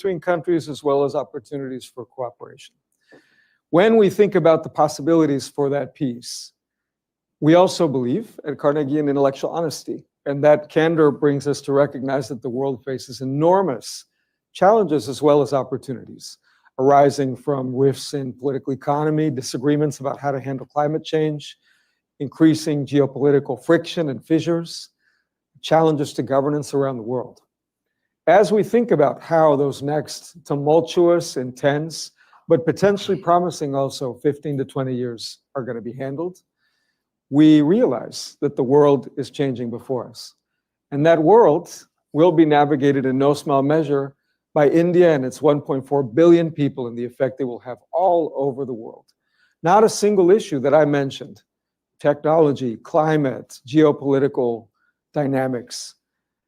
between countries as well as opportunities for cooperation. When we think about the possibilities for that peace, we also believe at Carnegie in intellectual honesty, and that candor brings us to recognize that the world faces enormous challenges as well as opportunities arising from rifts in political economy, disagreements about how to handle climate change, increasing geopolitical friction and fissures, challenges to governance around the world. As we think about how those next tumultuous, intense, but potentially promising also 15 to 20 years are going to be handled, we realize that the world is changing before us. And that world will be navigated in no small measure by India and its 1.4 billion people and the effect they will have all over the world. Not a single issue that I mentioned, technology, climate, geopolitical dynamics,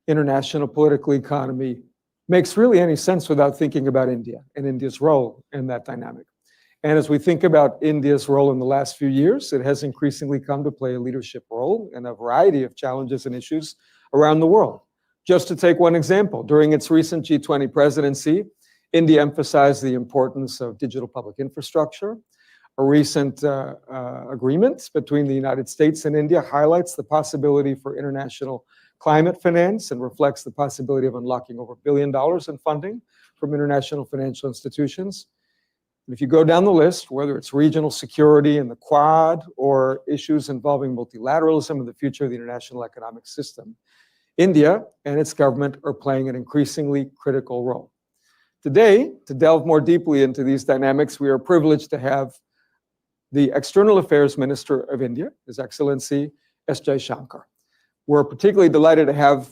international political economy, makes really any sense without thinking about India and India's role in that dynamic. And as we think about India's role in the last few years, it has increasingly come to play a leadership role in a variety of challenges and issues around the world. Just to take one example, during its recent G20 presidency, India emphasized the importance of digital public infrastructure. A recent agreement between the United States and India highlights the possibility for international climate finance and reflects the possibility of unlocking over $1 billion in funding from international financial institutions. And if you go down the list, whether it's regional security in the Quad or issues involving multilateralism and the future of the international economic system, India and its government are playing an increasingly critical role. Today, to delve more deeply into these dynamics, we are privileged to have the External Affairs Minister of India, His Excellency S. Jaishankar. We're particularly delighted to have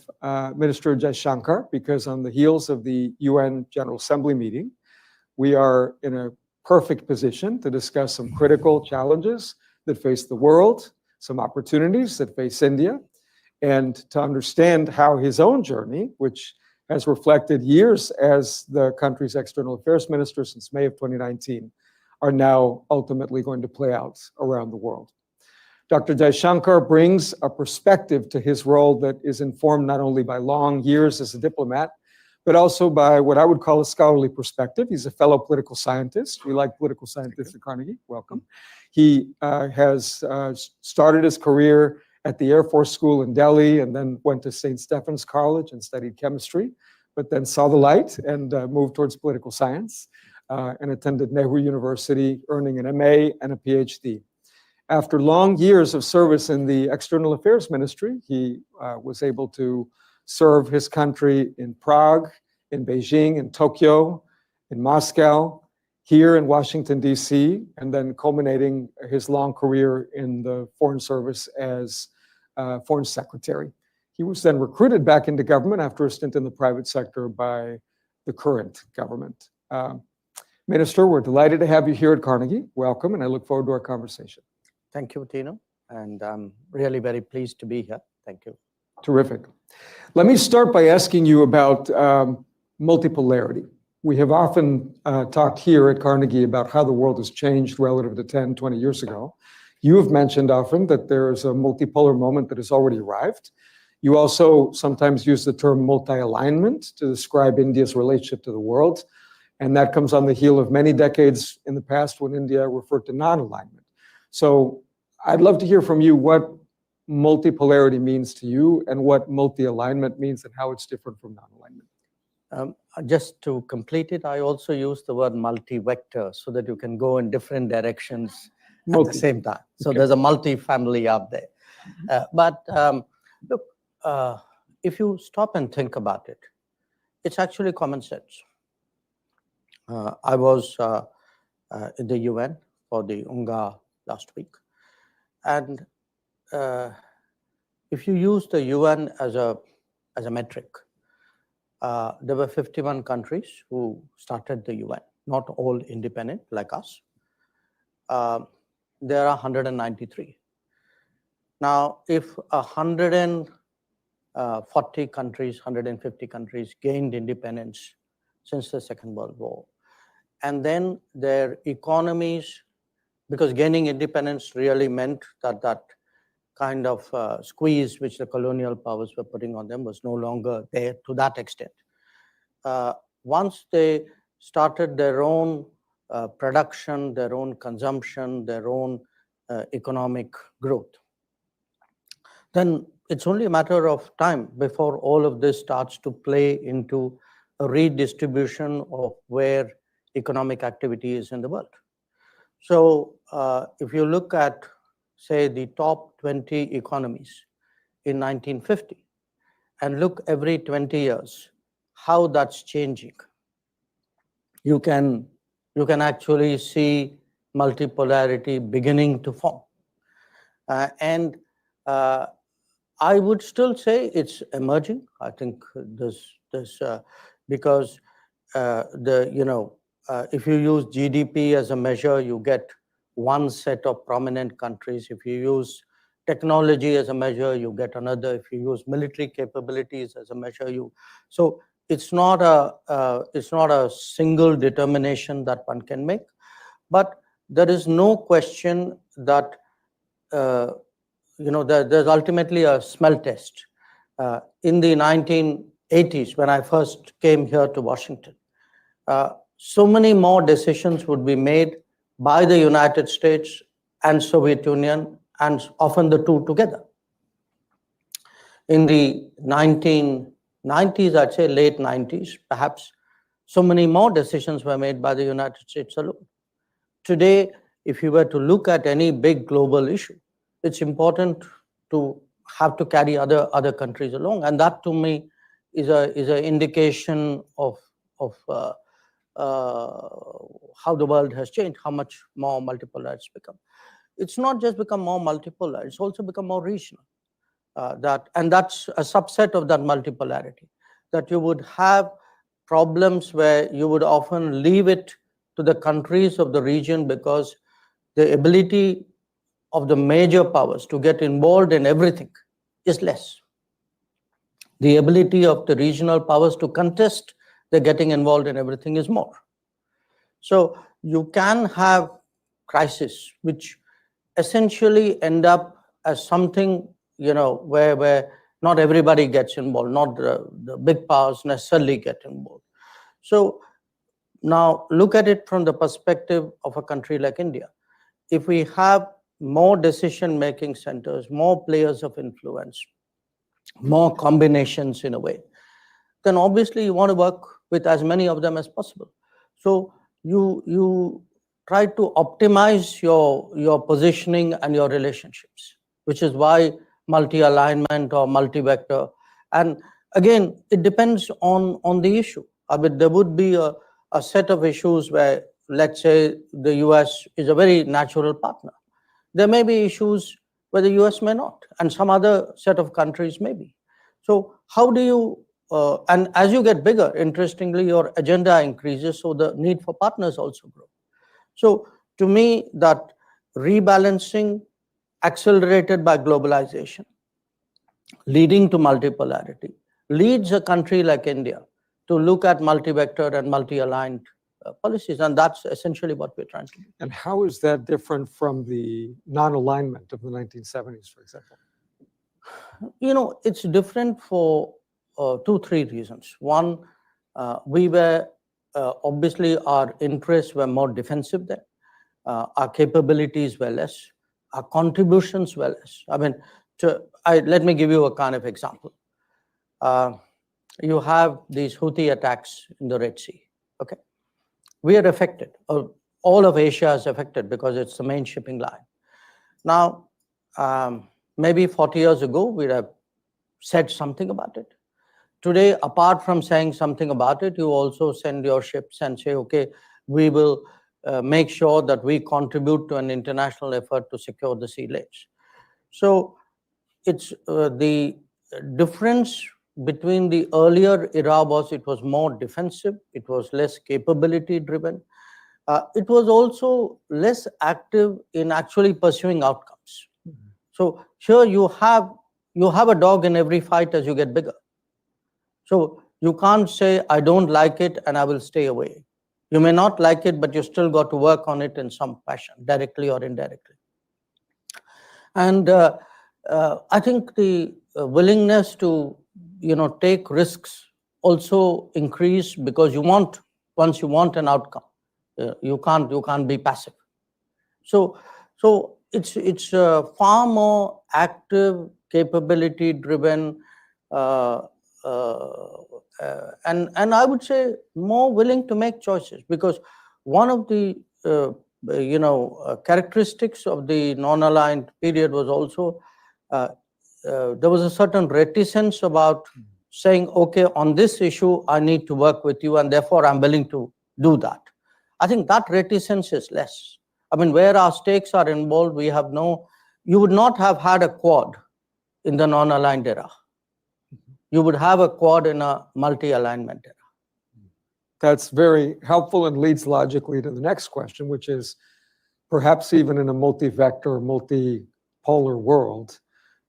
Minister Jaishankar because on the heels of the UN General Assembly meeting, we are in a perfect position to discuss some critical challenges that face the world, some opportunities that face India, and to understand how his own journey, which has reflected years as the country's External Affairs Minister since May of 2019, are now ultimately going to play out around the world. Dr. Jaishankar brings a perspective to his role that is informed not only by long years as a diplomat, but also by what I would call a scholarly perspective. He's a fellow political scientist. We like political scientists at Carnegie. Welcome. He has started his career at the Air Force School in Delhi and then went to St. Stephen's College and studied chemistry, but then saw the light and moved towards political science and attended Nehru University, earning an MA and a PhD. After long years of service in the External Affairs Ministry, he was able to serve his country in Prague, in Beijing, in Tokyo, in Moscow, here in Washington, D.C., and then culminating his long career in the Foreign Service as Foreign Secretary. He was then recruited back into government after a stint in the private sector by the current government. Minister, we're delighted to have you here at Carnegie. Welcome, and I look forward to our conversation. Thank you, Tino, and I'm really very pleased to be here. Thank you. Terrific. Let me start by asking you about multipolarity. We have often talked here at Carnegie about how the world has changed relative to 10, 20 years ago. You have mentioned often that there is a multipolar moment that has already arrived. You also sometimes use the term multi-alignment to describe India's relationship to the world, and that comes on the heel of many decades in the past when India referred to non-alignment. So I'd love to hear from you what multipolarity means to you and what multi-alignment means and how it's different from non-alignment. Just to complete it, I also use the word multi-vector so that you can go in different directions at the same time. So there's a multi-family out there. But look, if you stop and think about it, it's actually common sense. I was in the UN for the UNGA last week. And if you use the UN as a metric, there were 51 countries who started the UN, not all independent like us. There are 193. Now, if 140 countries, 150 countries gained independence since the Second World War, and then their economies, because gaining independence really meant that kind of squeeze which the colonial powers were putting on them was no longer there to that extent. once they started their own production, their own consumption, their own economic growth, then it's only a matter of time before all of this starts to play into a redistribution of where economic activity is in the world. So if you look at, say, the top 20 economies in 1950 and look every 20 years, how that's changing, you can actually see multipolarity beginning to form. And I would still say it's emerging. I think this because if you use GDP as a measure, you get one set of prominent countries. If you use technology as a measure, you get another. If you use military capabilities as a measure, so it's not a single determination that one can make, but there is no question that there's ultimately a smell test. In the 1980s, when I first came here to Washington, so many more decisions would be made by the United States and Soviet Union, and often the two together. In the 1990s, I'd say late 90s, perhaps, so many more decisions were made by the United States alone. Today, if you were to look at any big global issue, it's important to have to carry other countries along, and that to me is an indication of how the world has changed, how much more multipolar it's become. It's not just become more multipolar; it's also become more regional. And that's a subset of that multipolarity. That you would have problems where you would often leave it to the countries of the region because the ability of the major powers to get involved in everything is less. The ability of the regional powers to contest the getting involved in everything is more. So you can have crises which essentially end up as something, where not everybody gets involved, not the big powers necessarily get involved. So now look at it from the perspective of a country like India. If we have more decision-making centers, more players of influence, more combinations in a way, then obviously you want to work with as many of them as possible. So you try to optimize your positioning and your relationships, which is why multi-alignment or multi-vector. And again, it depends on the issue. I mean, there would be a set of issues where, let's say, the US is a very natural partner. There may be issues where the US may not, and some other set of countries may be. So how do you, and as you get bigger, interestingly, your agenda increases, so the need for partners also grow. So to me, that rebalancing accelerated by globalization, leading to multipolarity, leads a country like India to look at multi-vector and multi-aligned policies, and that's essentially what we're trying to do. And how is that different from the non-alignment of the 1970s, for example? It's different for 2-3 reasons. One, we were obviously our interests were more defensive then. Our capabilities were less. Our contributions were less. I mean, let me give you a kind of example. You have these Houthi attacks in the Red Sea. Okay, we are affected. All of Asia is affected because it's the main shipping line. Now, maybe 40 years ago, we'd have said something about it. Today, apart from saying something about it, you also send your ships and say, okay, we will make sure that we contribute to an international effort to secure the sea lanes. So it's the difference between the earlier era was it was more defensive, it was less capability driven. It was also less active in actually pursuing outcomes. Mm-hmm. So here you have a dog in every fight as you get bigger. So you can't say, I don't like it and I will stay away. You may not like it, but you still got to work on it in some fashion, directly or indirectly. And I think the willingness to take risks also increase because once you want an outcome, you can't be passive. So it's far more active, capability driven, uh, and I would say more willing to make choices, because one of the characteristics of the non-aligned period was also there was a certain reticence about saying, okay, on this issue I need to work with you and therefore I'm willing to do that. I think that reticence is less. I mean, where our stakes are involved, you would not have had a Quad in the non-aligned era. You would have a Quad in a multi-alignment era. That's very helpful and leads logically to the next question, which is perhaps even in a multi-vector, multipolar world,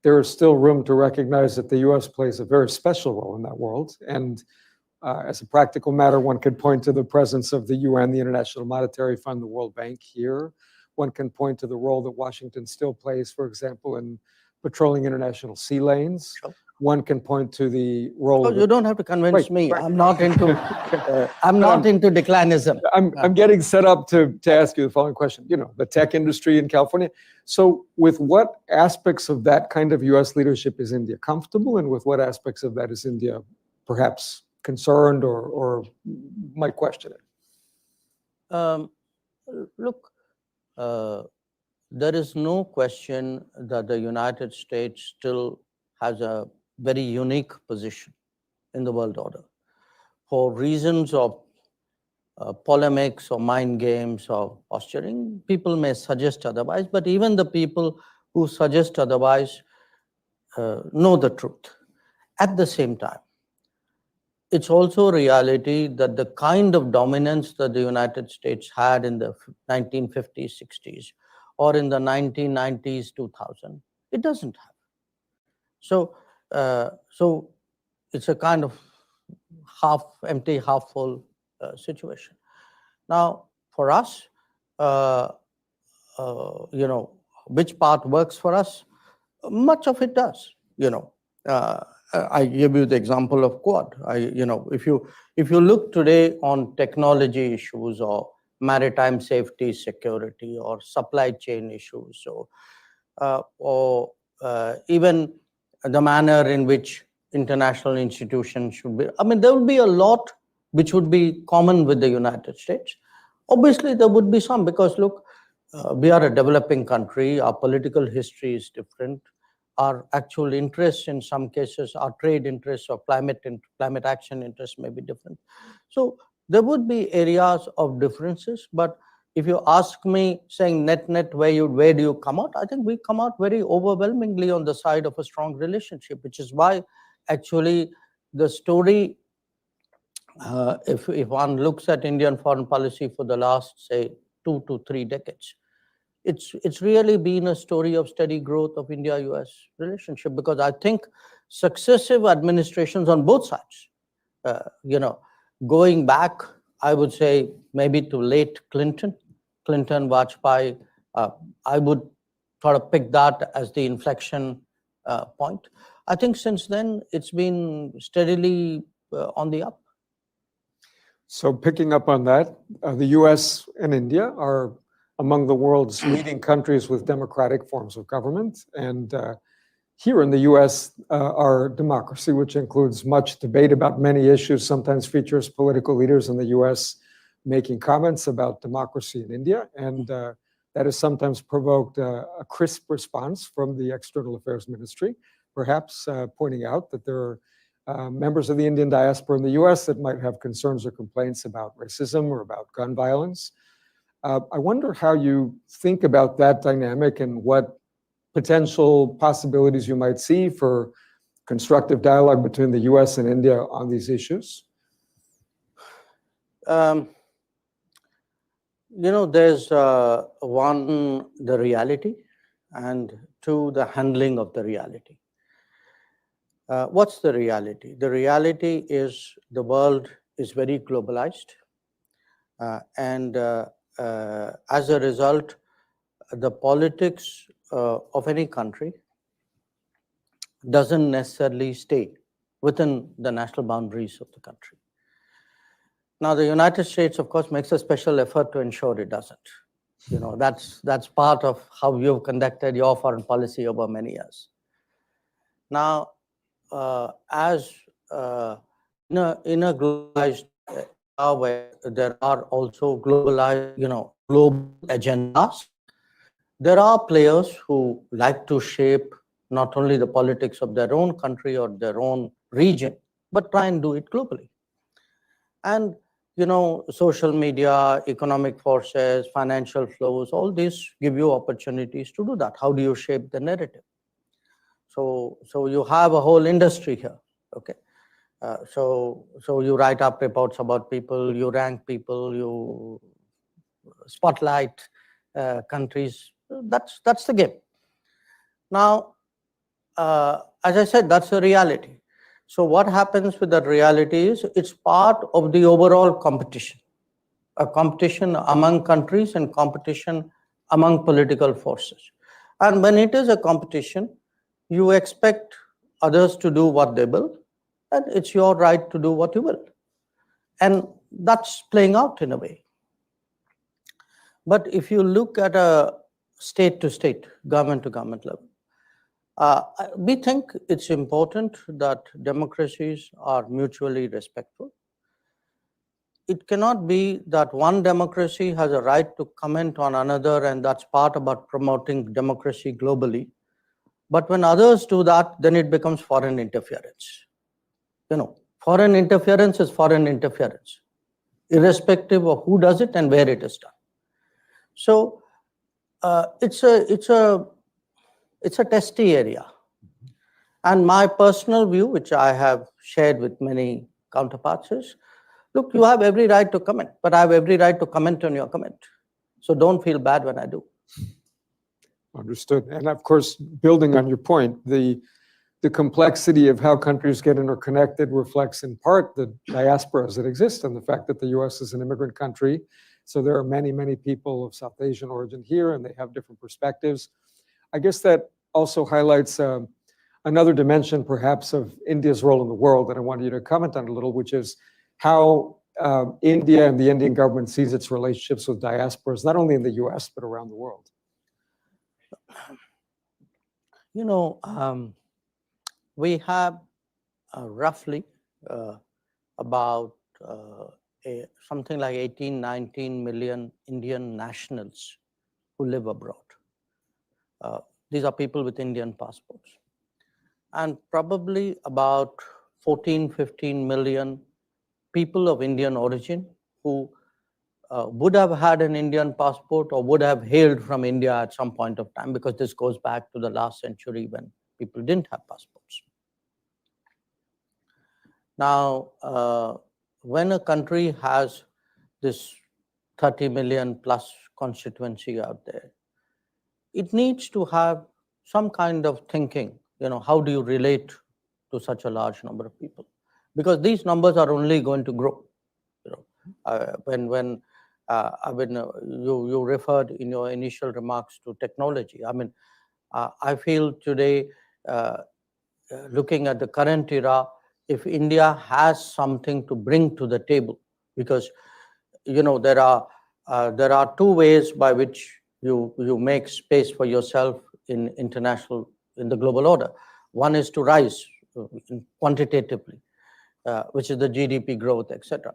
there is still room to recognize that the US plays a very special role in that world. And as a practical matter, one could point to the presence of the UN, the International Monetary Fund, the World Bank here. One can point to the role that Washington still plays, for example, in patrolling international sea lanes. Sure. One can point to the role. You don't have to convince me. Right. I'm not into declinism. I'm getting set up to ask you the following question. The tech industry in California. So with what aspects of that kind of US leadership is India comfortable, and with what aspects of that is India perhaps concerned or might question it? Look, there is no question that the United States still has a very unique position in the world order. For reasons of polemics or mind games or posturing, people may suggest otherwise, but even the people who suggest otherwise know the truth. At the same time, it's also a reality that the kind of dominance that the United States had in the 1950s, 60s, or in the 1990s, 2000, it doesn't have. So it's a kind of half empty, half full situation. Now, for us, which part works for us? Much of it does. I give you the example of Quad. If you look today on technology issues or maritime safety, security, or supply chain issues, or even the manner in which international institutions should be, I mean, there would be a lot which would be common with the United States. Obviously, there would be some, because look, we are a developing country. Our political history is different. Our actual interests, in some cases, our trade interests or climate action interests may be different. So there would be areas of differences. But if you ask me, saying net, where do you come out? I think we come out very overwhelmingly on the side of a strong relationship, which is why actually the story, if one looks at Indian foreign policy for the last, say, 2 to 3 decades, it's really been a story of steady growth of India-US relationship, because I think successive administrations on both sides, going back, I would say maybe to late Clinton, Vajpayee, I would sort of pick that as the inflection point. I think since then, it's been steadily on the up. So picking up on that, the US and India are among the world's leading countries with democratic forms of government. And here in the US, our democracy, which includes much debate about many issues, sometimes features political leaders in the US making comments about democracy in India. And that has sometimes provoked a crisp response from the External Affairs Ministry, perhaps pointing out that there are members of the Indian diaspora in the US that might have concerns or complaints about racism or about gun violence. I wonder how you think about that dynamic and what potential possibilities you might see for constructive dialogue between the US and India on these issues. There's one, the reality, and two, the handling of the reality. What's the reality? The reality is the world is very globalized, and as a result, the politics of any country doesn't necessarily stay within the national boundaries of the country. Now, the United States, of course, makes a special effort to ensure it doesn't. That's part of how you've conducted your foreign policy over many years. Now, as in a globalized era where there are also global agendas, there are players who like to shape not only the politics of their own country or their own region, but try and do it globally. And social media, economic forces, financial flows, all these give you opportunities to do that. How do you shape the narrative? So you have a whole industry here, okay? So you write up reports about people, you rank people, you spotlight countries. That's the game. Now, as I said, that's the reality. So what happens with that reality is it's part of the overall competition, a competition among countries and competition among political forces. And when it is a competition, you expect others to do what they will, and it's your right to do what you will. And that's playing out in a way. But if you look at a state-to-state, government-to-government level, we think it's important that democracies are mutually respectful. It cannot be that one democracy has a right to comment on another, and that's part about promoting democracy globally. But when others do that, then it becomes foreign interference. Foreign interference is foreign interference, irrespective of who does it and where it is done. So it's a testy area. And my personal view, which I have shared with many counterparts, is, look, you have every right to comment, but I have every right to comment on your comment. So don't feel bad when I do. Understood. And of course, building on your point, the complexity of how countries get interconnected reflects in part the diasporas that exist and the fact that the US is an immigrant country. So there are many, many people of South Asian origin here, and they have different perspectives. I guess that also highlights another dimension, perhaps, of India's role in the world that I wanted you to comment on a little, which is how India and the Indian government sees its relationships with diasporas, not only in the US, but around the world. We have roughly about something like 18, 19 million Indian nationals who live abroad. These are people with Indian passports. And probably about 14, 15 million people of Indian origin who would have had an Indian passport or would have hailed from India at some point of time, because this goes back to the last century when people didn't have passports. Now, when a country has this 30 million plus constituency out there, it needs to have some kind of thinking, how do you relate to such a large number of people? Because these numbers are only going to grow. When you referred in your initial remarks to technology. I feel today, looking at the current era, if India has something to bring to the table, because there are two ways by which you make space for yourself in the global order. One is to rise quantitatively, which is the GDP growth, etc.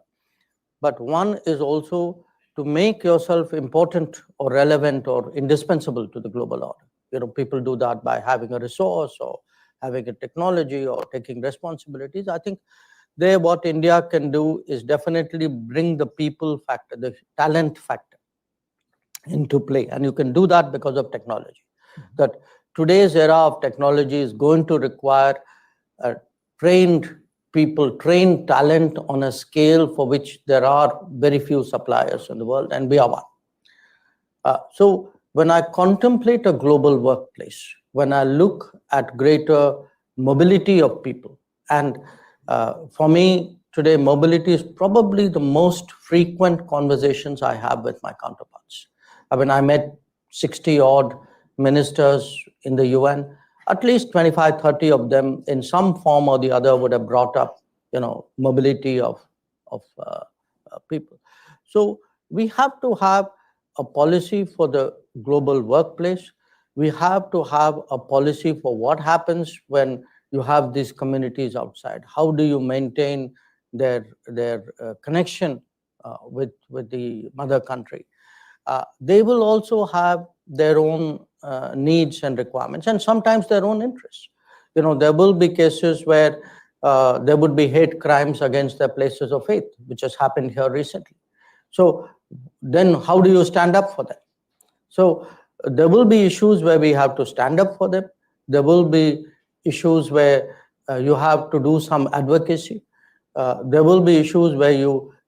But one is also to make yourself important or relevant or indispensable to the global order. People do that by having a resource or having a technology or taking responsibilities. I think there what India can do is definitely bring the people factor, the talent factor into play. And you can do that because of technology. That today's era of technology is going to require trained people, trained talent on a scale for which there are very few suppliers in the world, and we are one. So when I contemplate a global workplace, when I look at greater mobility of people, and for me today, mobility is probably the most frequent conversations I have with my counterparts. I met 60 odd ministers in the UN. at least 25, 30 of them in some form or the other would have brought up, mobility of people. So we have to have a policy for the global workplace. We have to have a policy for what happens when you have these communities outside. How do you maintain their connection with the mother country? They will also have their own needs and requirements, and sometimes their own interests. There will be cases where there would be hate crimes against their places of faith, which has happened here recently. So then how do you stand up for them? So there will be issues where we have to stand up for them. There will be issues where you have to do some advocacy. There will be issues where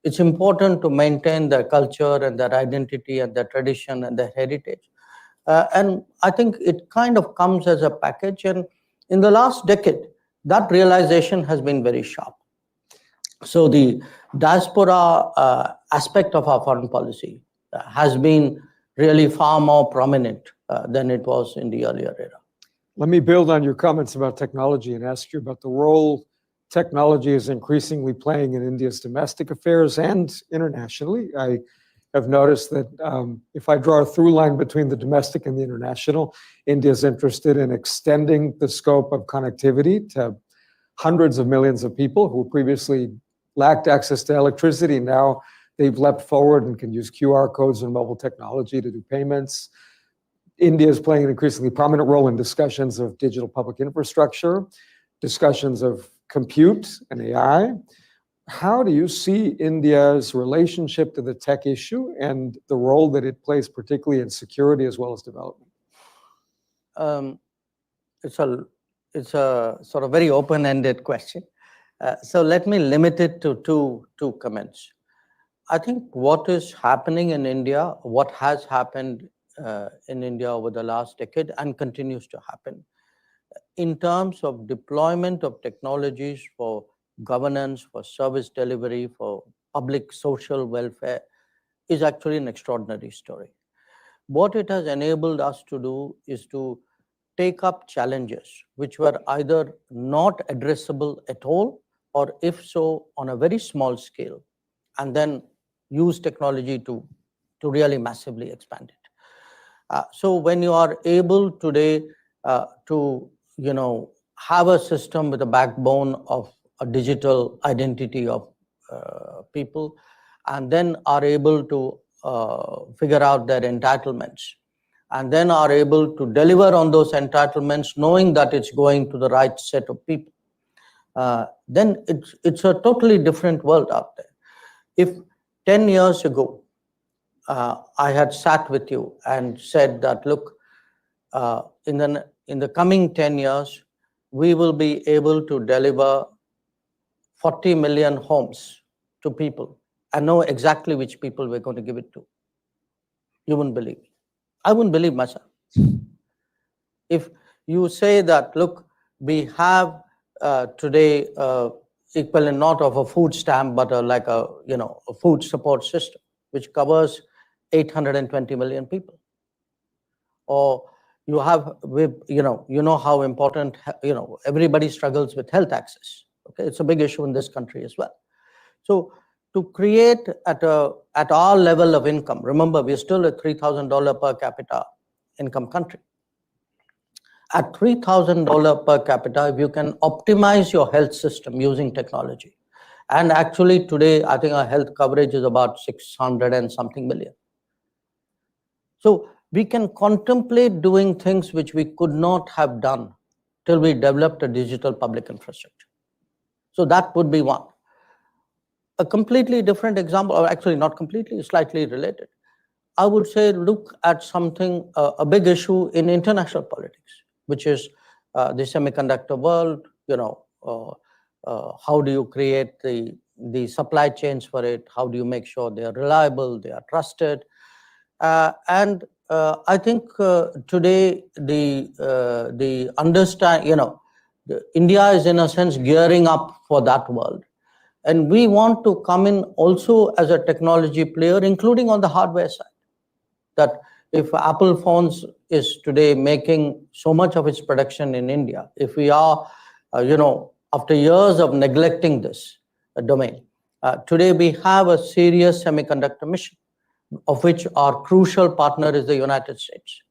it's important to maintain their culture and their identity and their tradition and their heritage. And I think it kind of comes as a package. And in the last decade, that realization has been very sharp. So the diaspora aspect of our foreign policy has been really far more prominent than it was in the earlier era. Let me build on your comments about technology and ask you about the role technology is increasingly playing in India's domestic affairs and internationally. I have noticed that if I draw a through line between the domestic and the international, India is interested in extending the scope of connectivity to hundreds of millions of people who previously lacked access to electricity. Now they've leapt forward and can use QR codes and mobile technology to do payments. India is playing an increasingly prominent role in discussions of digital public infrastructure, discussions of compute and AI. How do you see India's relationship to the tech issue and the role that it plays, particularly in security as well as development? It's a sort of very open-ended question. So let me limit it to two comments. I think what is happening in India, what has happened in India over the last decade and continues to happen, in terms of deployment of technologies for governance, for service delivery, for public social welfare, is actually an extraordinary story. What it has enabled us to do is to take up challenges which were either not addressable at all, or if so, on a very small scale, and then use technology to really massively expand it. So when you are able today to have a system with a backbone of a digital identity of people, and then are able to figure out their entitlements, and then are able to deliver on those entitlements, knowing that it's going to the right set of people, then it's a totally different world out there. If 10 years ago, I had sat with you and said that, look, in the coming 10 years, we will be able to deliver 40 million homes to people and know exactly which people we're going to give it to, you wouldn't believe me. I wouldn't believe myself. If you say that, look, we have today equivalent not of a food stamp, but like a food support system, which covers 820 million people. Or you have, how important, everybody struggles with health access. Okay, it's a big issue in this country as well. So to create at our level of income, remember, we're still a $3,000 per capita income country. At $3,000 per capita, if you can optimize your health system using technology, and actually today, I think our health coverage is about 600 and something million. So we can contemplate doing things which we could not have done till we developed a digital public infrastructure. So that would be one. A completely different example, or actually not completely, slightly related. I would say look at something, a big issue in international politics, which is the semiconductor world. How do you create the supply chains for it? How do you make sure they are reliable, they are trusted? And I think today the understand, India is in a sense gearing up for that world. And we want to come in also as a technology player, including on the hardware side. That if Apple phones is today making so much of its production in India, if we are, after years of neglecting this domain, today we have a serious semiconductor mission, of which our crucial partner is the United States.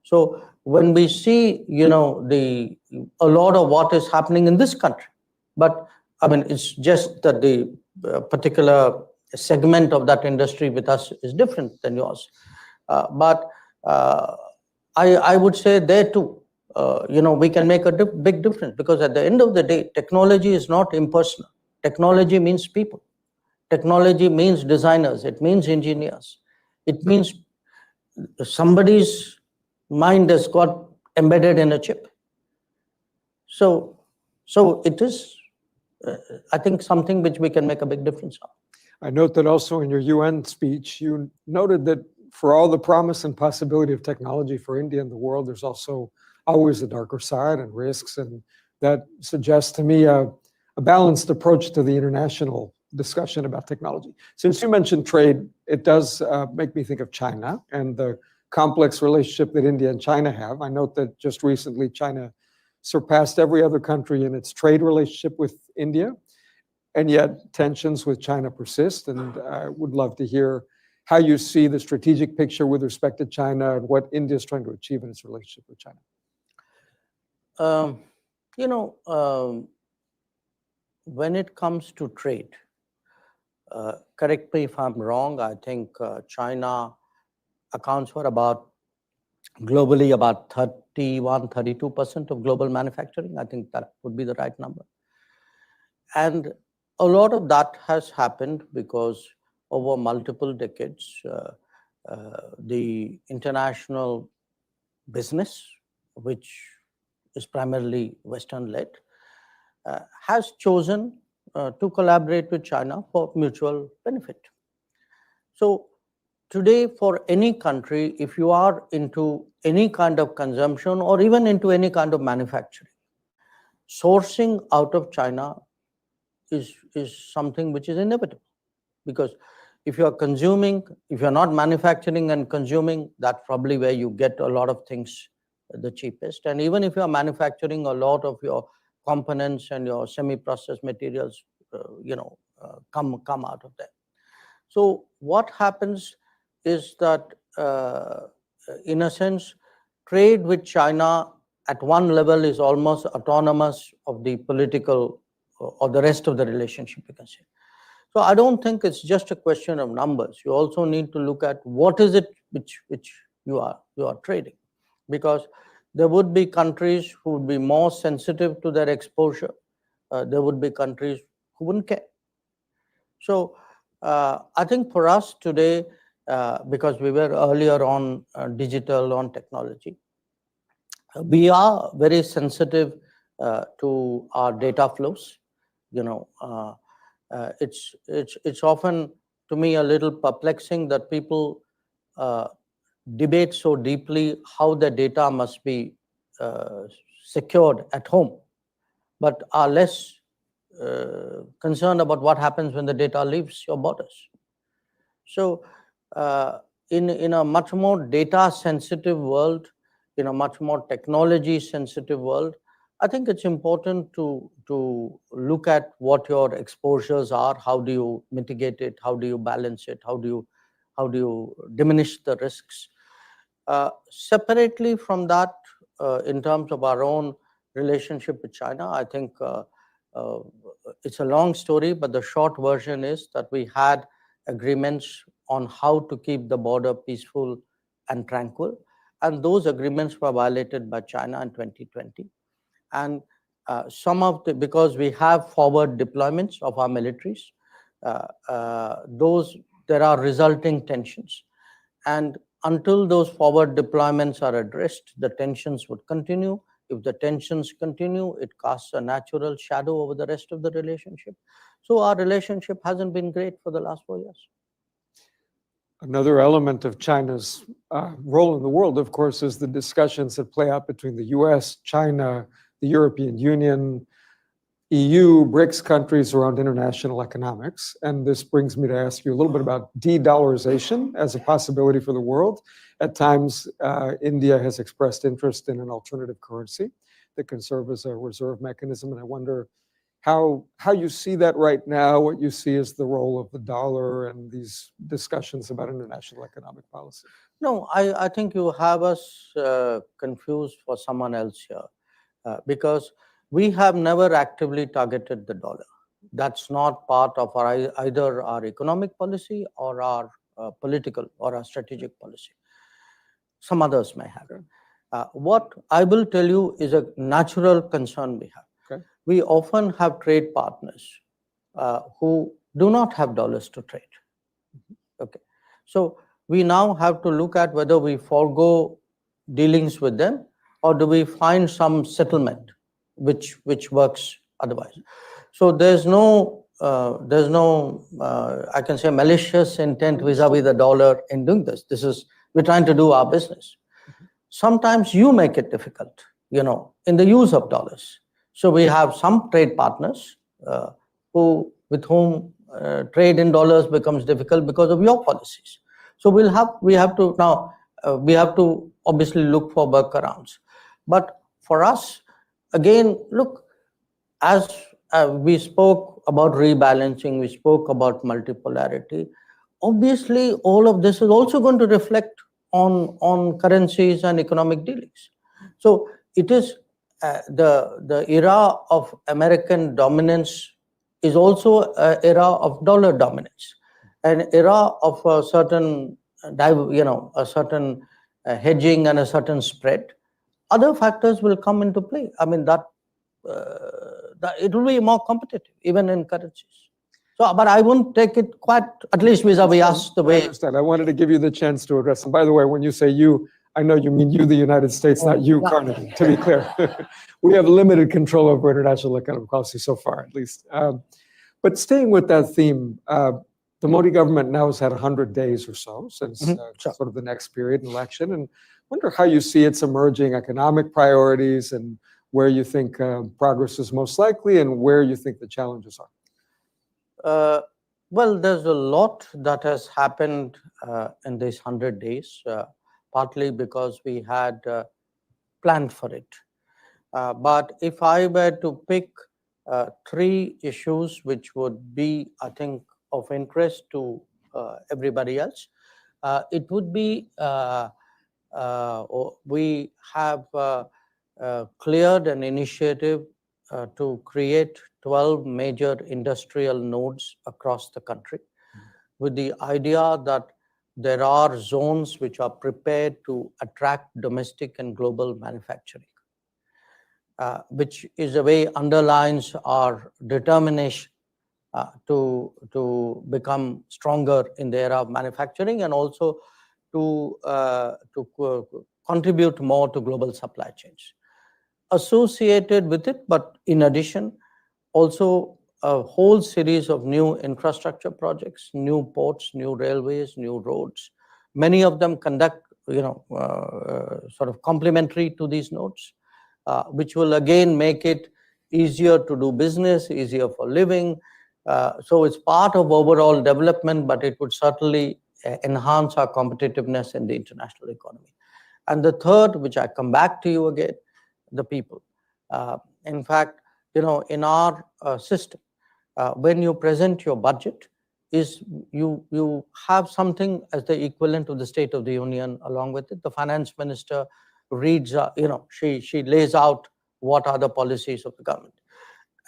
So when we see, a lot of what is happening in this country, but I mean, it's just that the particular segment of that industry with us is different than yours. But I would say there too, we can make a big difference, because at the end of the day, technology is not impersonal. Technology means people. Technology means designers. It means engineers. It means somebody's mind has got embedded in a chip. So it is, I think, something which we can make a big difference on. I note that also in your UN speech, you noted that for all the promise and possibility of technology for India and the world, there's also always a darker side and risks. And that suggests to me a balanced approach to the international discussion about technology. Since you mentioned trade, it does make me think of China and the complex relationship that India and China have. I note that just recently, China surpassed every other country in its trade relationship with India, and yet tensions with China persist. And I would love to hear how you see the strategic picture with respect to China and what India is trying to achieve in its relationship with China. When it comes to trade, correct me if I'm wrong, I think China accounts for globally about 31-32% of global manufacturing. I think that would be the right number. And a lot of that has happened because over multiple decades, the international business, which is primarily Western-led, has chosen to collaborate with China for mutual benefit. So today, for any country, if you are into any kind of consumption or even into any kind of manufacturing, sourcing out of China is something which is inevitable. Because if you are consuming, if you're not manufacturing and consuming, that's probably where you get a lot of things the cheapest. And even if you are manufacturing, a lot of your components and your semi-processed materials, come out of there. So what happens is that, in a sense, trade with China at one level is almost autonomous of the political or the rest of the relationship, you can say. So I don't think it's just a question of numbers. You also need to look at what is it which you are trading, because there would be countries who would be more sensitive to their exposure. There would be countries who wouldn't care. So I think for us today, because we were earlier on digital, on technology, we are very sensitive to our data flows. It's often, to me, a little perplexing that people debate so deeply how the data must be secured at home, but are less concerned about what happens when the data leaves your borders. So in a much more data sensitive world, in a much more technology sensitive world, I think it's important to look at what your exposures are. How do you mitigate it? How do you balance it? How do you diminish the risks? Separately from that, in terms of our own relationship with China, I think it's a long story, but the short version is that we had agreements on how to keep the border peaceful and tranquil. And those agreements were violated by China in 2020. And because we have forward deployments of our militaries, there are resulting tensions. And until those forward deployments are addressed, the tensions would continue. If the tensions continue, it casts a natural shadow over the rest of the relationship. So our relationship hasn't been great for the last 4 years. Another element of China's role in the world, of course, is the discussions that play out between the US, China, the European Union, EU, BRICS countries around international economics. And this brings me to ask you a little bit about de-dollarization as a possibility for the world. At times, India has expressed interest in an alternative currency that can serve as a reserve mechanism. And I wonder how you see that right now, what you see as the role of the dollar and these discussions about international economic policy. No, I think you have us confused for someone else here, because we have never actively targeted the dollar. That's not part of either our economic policy or our political or our strategic policy. Some others may have. Okay. What I will tell you is a natural concern we have. Okay. We often have trade partners who do not have dollars to trade. Okay, so we now have to look at whether we forego dealings with them or do we find some settlement which works otherwise. So there's no I can say malicious intent vis-a-vis the dollar in doing this. We're trying to do our business. Sometimes you make it difficult, in the use of dollars. So we have some trade partners with whom trade in dollars becomes difficult because of your policies. So we have to obviously look for workarounds. But for us, again, look, as we spoke about rebalancing, we spoke about multipolarity. Obviously, all of this is also going to reflect on currencies and economic dealings. So it is the era of American dominance is also an era of dollar dominance, an era of a certain hedging and a certain spread. Other factors will come into play. I mean that it will be more competitive even in currencies. So, but I won't take it quite, at least vis-a-vis us, the way. I understand. I wanted to give you the chance to address them. By the way, when you say you, I know you mean you, the United States, not you, Carnegie, to be clear. We have limited control over international economic policy so far, at least. But staying with that theme, the Modi government now has had 100 days or so since sort of the next period, election, and wonder how you see its emerging economic priorities and where you think progress is most likely and where you think the challenges are. Well, there's a lot that has happened in these 100 days, partly because we had planned for it. But if I were to pick 3 issues which would be, I think, of interest to everybody else, it would be we have cleared an initiative to create 12 major industrial nodes across the country, with the idea that there are zones which are prepared to attract domestic and global manufacturing, which is a way underlines our determination to become stronger in the era of manufacturing and also to contribute more to global supply chains. Associated with it, but in addition, also a whole series of new infrastructure projects, new ports, new railways, new roads. Many of them sort of complementary to these nodes, which will again make it easier to do business, easier for living. So it's part of overall development, but it would certainly enhance our competitiveness in the international economy. And the third, which I come back to you again, the people. In fact, in our system, when you present your budget, you have something as the equivalent of the State of the Union along with it. The finance minister reads, she lays out what are the policies of the government.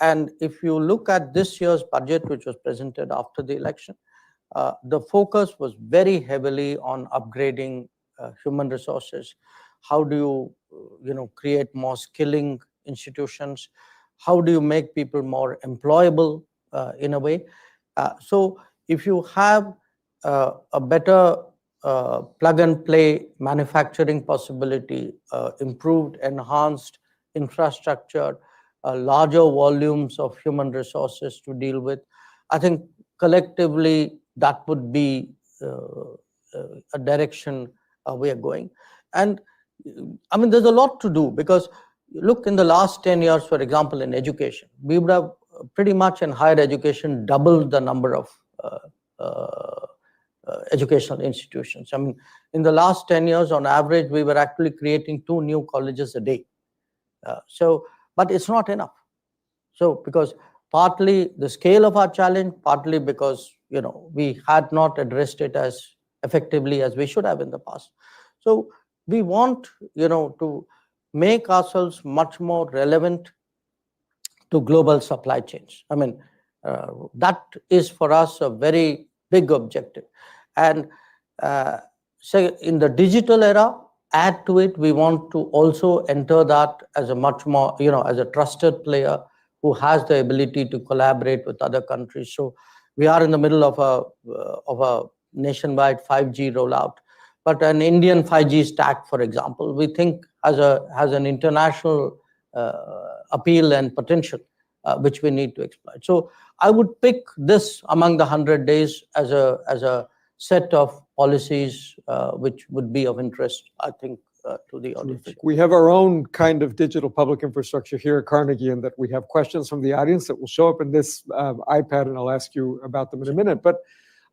And if you look at this year's budget, which was presented after the election, the focus was very heavily on upgrading human resources. How do you, create more skilling institutions? How do you make people more employable in a way? So if you have a better plug and play manufacturing possibility, improved, enhanced infrastructure, larger volumes of human resources to deal with, I think collectively that would be a direction we are going. And I mean, there's a lot to do because look, in the last 10 years, for example, in education, we would have pretty much in higher education doubled the number of educational institutions. I mean, in the last 10 years, on average, we were actually creating 2 new colleges a day. But it's not enough. So, because partly the scale of our challenge, partly because, we had not addressed it as effectively as we should have in the past. So, we want, to make ourselves much more relevant to global supply chains. I mean, that is for us a very big objective. And so in the digital era, add to it, we want to also enter that as a much more, as a trusted player who has the ability to collaborate with other countries. So we are in the middle of a nationwide 5G rollout. But an Indian 5G stack, for example, we think has an international appeal and potential, which we need to exploit. So I would pick this among the 100 days as a set of policies which would be of interest, I think, to the audience. We have our own kind of digital public infrastructure here at Carnegie, and that we have questions from the audience that will show up in this iPad, and I'll ask you about them in a minute. But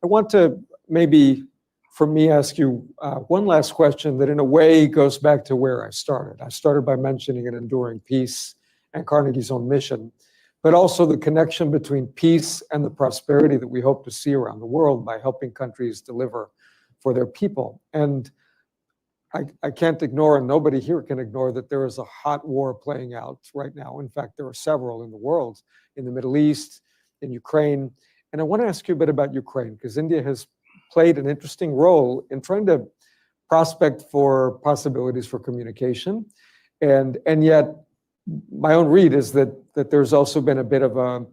I want to maybe, for me, ask you one last question that in a way goes back to where I started. I started by mentioning an enduring peace and Carnegie's own mission, but also the connection between peace and the prosperity that we hope to see around the world by helping countries deliver for their people. And I can't ignore, and nobody here can ignore, that there is a hot war playing out right now. In fact, there are several in the world, in the Middle East, in Ukraine. And I want to ask you a bit about Ukraine, because India has played an interesting role in trying to prospect for possibilities for communication. And yet, my own read is that there's also been a bit of a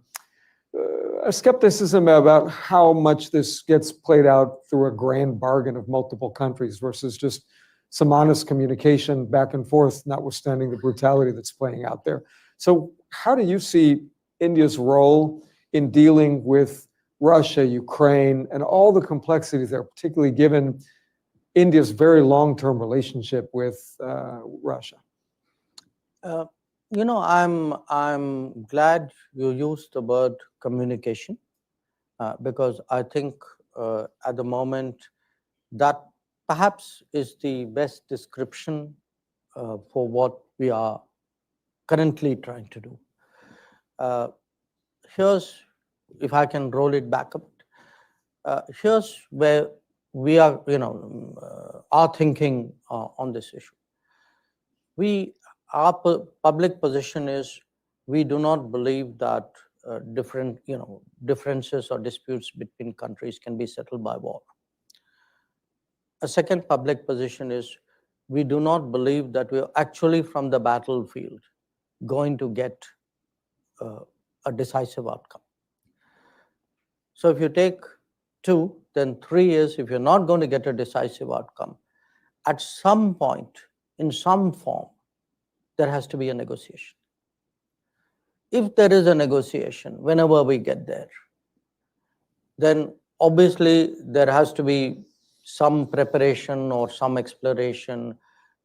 skepticism about how much this gets played out through a grand bargain of multiple countries versus just some honest communication back and forth, notwithstanding the brutality that's playing out there. So how do you see India's role in dealing with Russia, Ukraine, and all the complexities there, particularly given India's very long-term relationship with Russia? I'm glad you used the word communication, because I think at the moment that perhaps is the best description for what we are currently trying to do. Here's, if I can roll it back a bit, here's where we are, are thinking on this issue. Our public position is we do not believe that differences or disputes between countries can be settled by war. A second public position is we do not believe that we are actually from the battlefield going to get a decisive outcome. So if you take 2, then 3 is if you're not going to get a decisive outcome, at some point, in some form, there has to be a negotiation. If there is a negotiation, whenever we get there, then obviously there has to be some preparation or some exploration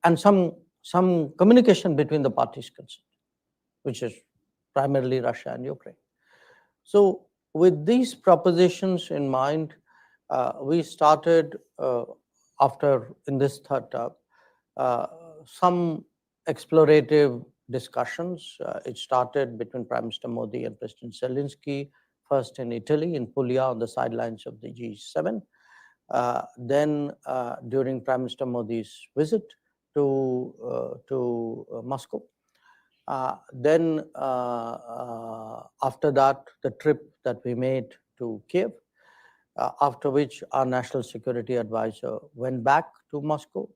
and some communication between the parties concerned, which is primarily Russia and Ukraine. So with these propositions in mind, we started after in this third term some explorative discussions. It started between Prime Minister Modi and President Zelensky, first in Italy, in Puglia, on the sidelines of the G7. Then during Prime Minister Modi's visit to Moscow. Then after that, the trip that we made to Kiev, after which our National Security Advisor went back to Moscow,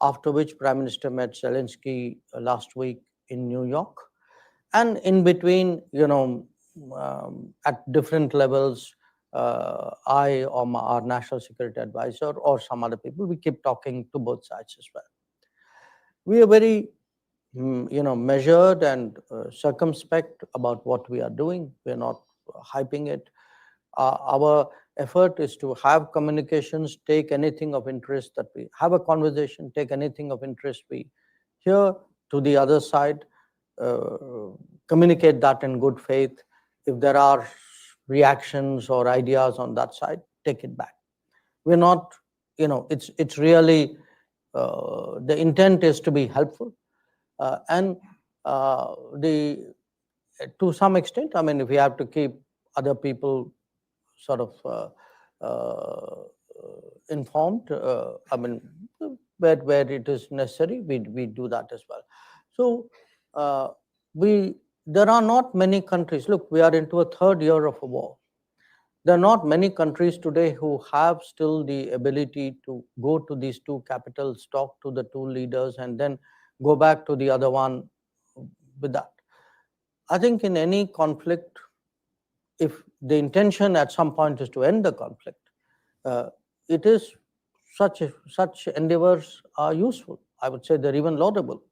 after which Prime Minister met Zelensky last week in New York. And in between, at different levels, I or our National Security Advisor or some other people, we keep talking to both sides as well. We are very, measured and circumspect about what we are doing. We are not hyping it. Our effort is to have communications, take anything of interest that we have a conversation, take anything of interest we hear to the other side, communicate that in good faith. If there are reactions or ideas on that side, take it back. We're not, it's really, the intent is to be helpful. And to some extent, I mean, if we have to keep other people sort of informed, I mean, where it is necessary, we do that as well. So there are not many countries. Look, we are into a third year of a war. There are not many countries today who have still the ability to go to these two capitals, talk to the two leaders, and then go back to the other one with that. I think in any conflict, if the intention at some point is to end the conflict, it is such endeavors are useful. I would say they're even laudable.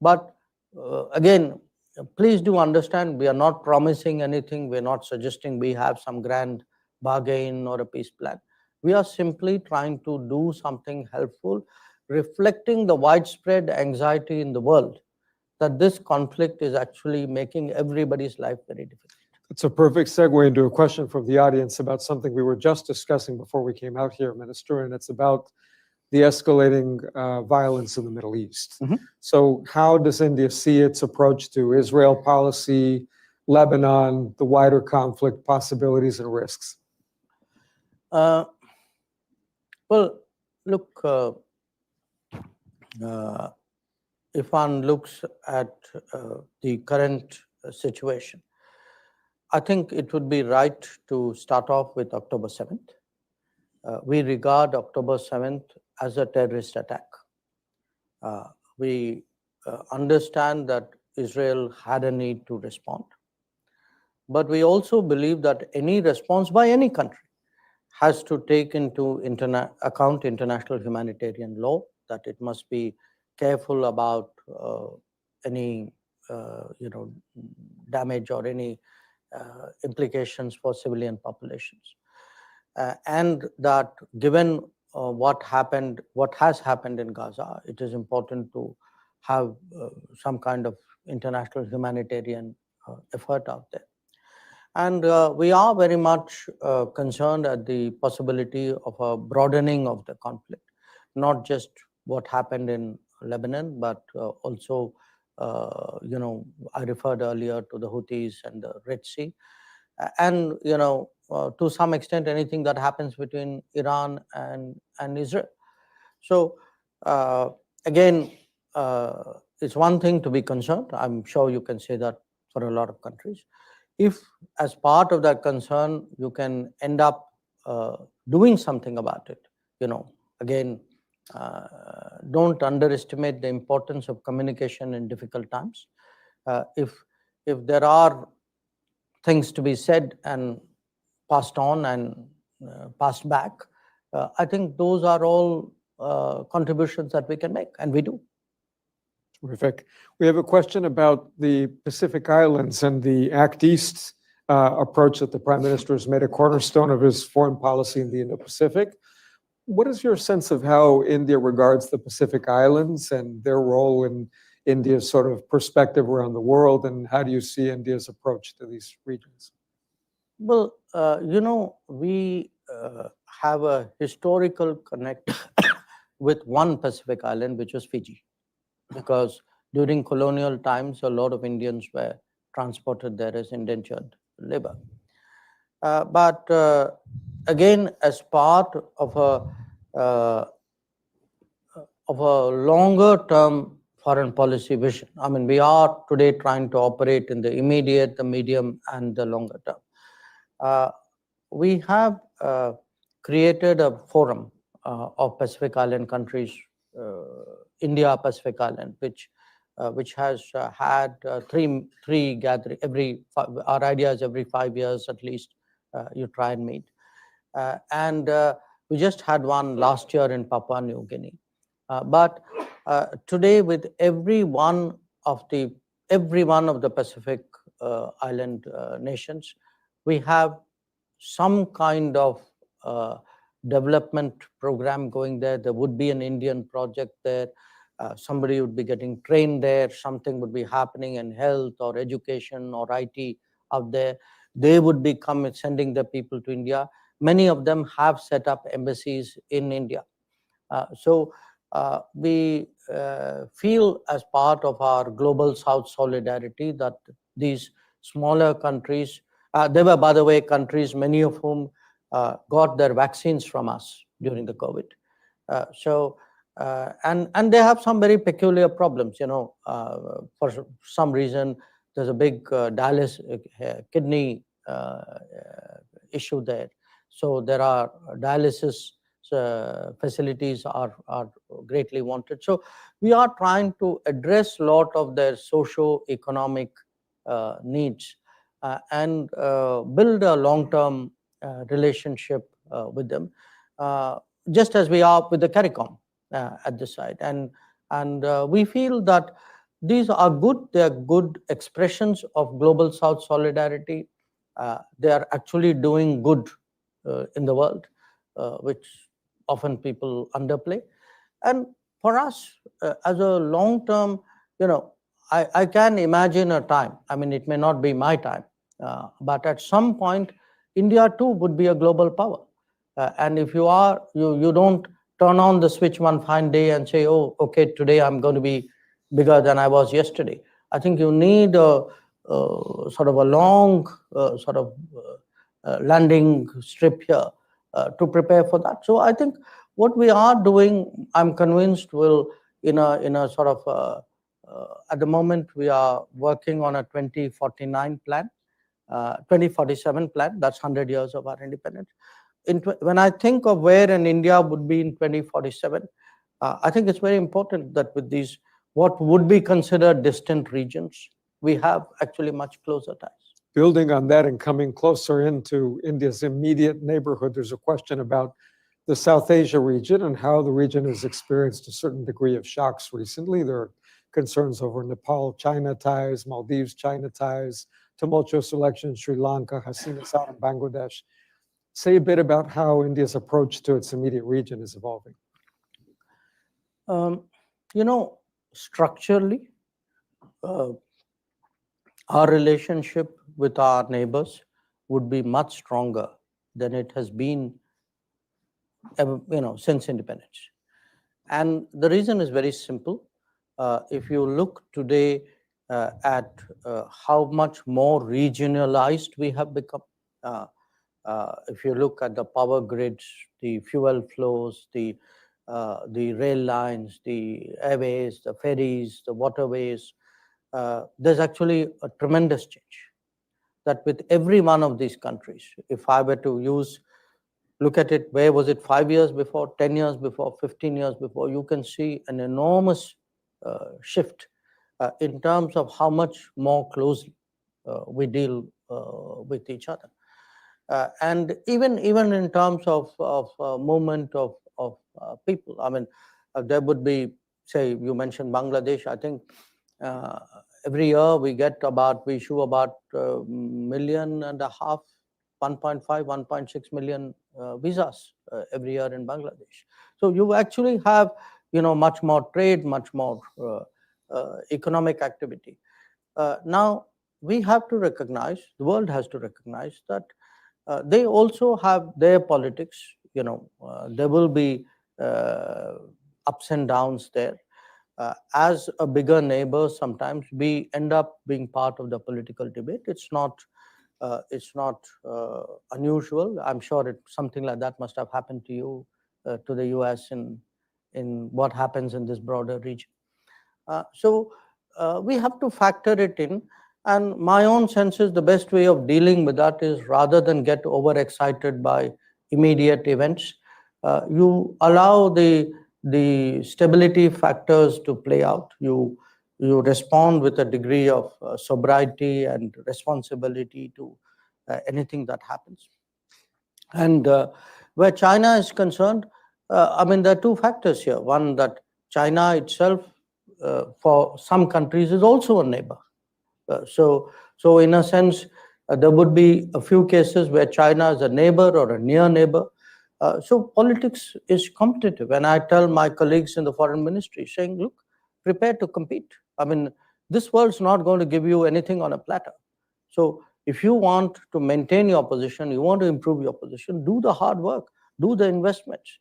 But again, please do understand, we are not promising anything. We're not suggesting we have some grand bargain or a peace plan. We are simply trying to do something helpful, reflecting the widespread anxiety in the world that this conflict is actually making everybody's life very difficult. It's a perfect segue into a question from the audience about something we were just discussing before we came out here, Minister, and it's about the escalating violence in the Middle East. Mm-hmm. So how does India see its approach to Israel policy, Lebanon, the wider conflict possibilities and risks? Well, look, if one looks at the current situation, I think it would be right to start off with October 7th. We regard October 7th as a terrorist attack. We understand that Israel had a need to respond. But we also believe that any response by any country has to take into account international humanitarian law, that it must be careful about any damage or any implications for civilian populations. And that given what has happened in Gaza, it is important to have some kind of international humanitarian effort out there. And we are very much concerned at the possibility of a broadening of the conflict, not just what happened in Lebanon, but also, I referred earlier to the Houthis and the Red Sea. And, to some extent, anything that happens between Iran and Israel. So, again, it's one thing to be concerned. I'm sure you can say that for a lot of countries. If, as part of that concern, you can end up doing something about it, again, don't underestimate the importance of communication in difficult times. If there are things to be said and passed on and passed back, I think those are all contributions that we can make, and we do. Terrific. We have a question about the Pacific Islands and the Act East approach that the Prime Minister has made a cornerstone of his foreign policy in the Indo-Pacific. What is your sense of how India regards the Pacific Islands and their role in India's sort of perspective around the world, and how do you see India's approach to these regions? Well, we have a historical connect with one Pacific island, which was Fiji, because during colonial times, a lot of Indians were transported there as indentured labor. But again, as part of a longer-term foreign policy vision, I mean, we are today trying to operate in the immediate, the medium, and the longer term. We have created a forum of Pacific Island countries, India Pacific Island, which has had three gathering our ideas every 5 years at least. You try and meet, and we just had one last year in Papua New Guinea. But today, with every one of the Pacific Island nations, we have some kind of development program going there. There would be an Indian project there. Somebody would be getting trained there, something would be happening in health or education or IT out there. They would be sending their people to India. Many of them have set up embassies in India. So we feel as part of our global South solidarity that these smaller countries, they were, by the way, countries, many of whom got their vaccines from us during the COVID. And they have some very peculiar problems, for some reason, there's a big dialysis kidney issue there. So there are dialysis facilities are greatly wanted. So we are trying to address a lot of their socio-economic needs and build a long-term relationship with them, just as we are with the CARICOM at this side. And we feel that these are good. They are good expressions of global South solidarity. They are actually doing good in the world, which often people underplay. And for us, as a long-term, I can imagine a time, I mean, it may not be my time, but at some point, India too would be a global power. And if you don't turn on the switch one fine day and say, oh, okay, today I'm going to be bigger than I was yesterday. I think you need a sort of a long landing strip here to prepare for that. So I think what we are doing, I'm convinced, will in a sort of at the moment we are working on a 2049 plan, 2047 plan. That's 100 years of our independence. When I think of where an India would be in 2047, I think it's very important that with these what would be considered distant regions, we have actually much closer ties. Building on that and coming closer into India's immediate neighborhood, there's a question about the South Asia region and how the region has experienced a certain degree of shocks recently. There are concerns over Nepal-China ties, Maldives-China ties, tumultuous elections in Sri Lanka, Hasina's out in Bangladesh. Say a bit about how India's approach to its immediate region is evolving. Structurally, our relationship with our neighbors would be much stronger than it has been since independence. And the reason is very simple. If you look today at how much more regionalized we have become, if you look at the power grids, the fuel flows, the rail lines, the airways, the ferries, the waterways, there's actually a tremendous change. That with every one of these countries, if I were to look at it, where was it 5 years before, 10 years before, 15 years before, you can see an enormous shift in terms of how much more closely we deal with each other. And even in terms of movement of people, I mean, there would be, say, you mentioned Bangladesh. I think every year we issue about 1.5 million, 1.5, 1.6 million visas every year in Bangladesh. So you actually have, much more trade, much more economic activity. Now, we have to recognize, the world has to recognize that they also have their politics. There will be ups and downs there. As a bigger neighbor, sometimes we end up being part of the political debate. It's not unusual. I'm sure something like that must have happened to you, to the US, in what happens in this broader region. So we have to factor it in. And my own sense is the best way of dealing with that is, rather than get overexcited by immediate events, you allow the stability factors to play out. You respond with a degree of sobriety and responsibility to anything that happens. And where China is concerned, I mean, there are two factors here. One, that China itself, for some countries, is also a neighbor. So in a sense, there would be a few cases where China is a neighbor or a near neighbor. So politics is competitive. And I tell my colleagues in the foreign ministry, saying, look, prepared to compete. I mean, this world's not going to give you anything on a platter. So if you want to maintain your position, you want to improve your position, do the hard work, do the investments,